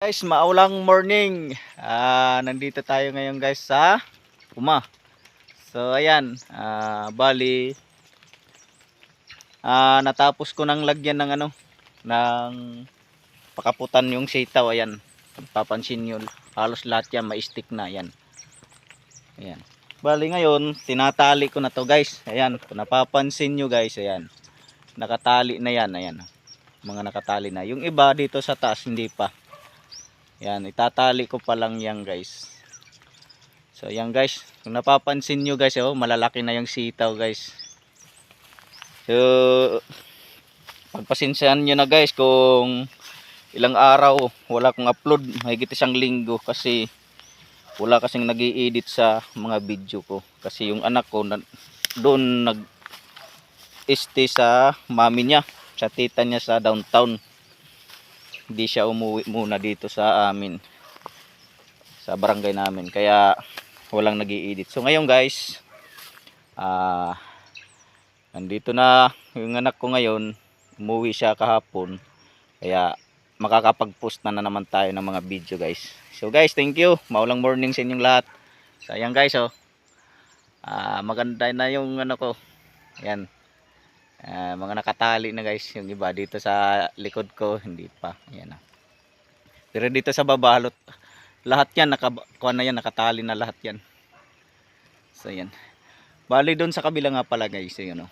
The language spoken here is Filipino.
Guys, maulang morning. Nandito tayo ngayon guys sa Puma. So ayan, bali natapos ko nang lagyan ng ng pakaputan yung sitaw. Ayan, papansin nyo, halos lahat yan ma-stick na. Ayan. Ayan. Bali ngayon, tinatali ko na to guys. Ayan, kung napapansin nyo guys, ayan. Nakatali na yan, ayan. Mga nakatali na. Yung iba dito sa taas hindi pa. Yan, itatali ko pa lang yan guys. So yan guys, kung napapansin nyo guys, malalaki na yung sitaw guys. So pagpasensyahan nyo na guys kung ilang araw wala kong upload, mahigit isang linggo, kasi wala kasing nag-i-edit sa mga video ko. Kasi yung anak ko doon nag-stay sa mami niya, sa tita niya sa downtown. Hindi siya umuwi muna dito sa amin, sa barangay namin, kaya walang nag-i-edit. So ngayon guys, nandito na yung anak ko ngayon. Umuwi siya kahapon, kaya makakapag-post na naman tayo ng mga video guys. So guys, thank you, maulang morning sa inyong lahat. So ayan guys, maganda na yung ko. Ayan, mga nakatali na guys. Yung iba dito sa likod ko hindi pa. Ayan. Pero dito sa baba lahat yan kuha na yan, nakatali na lahat yan. So ayan, bali doon sa kabila nga pala guys, yun,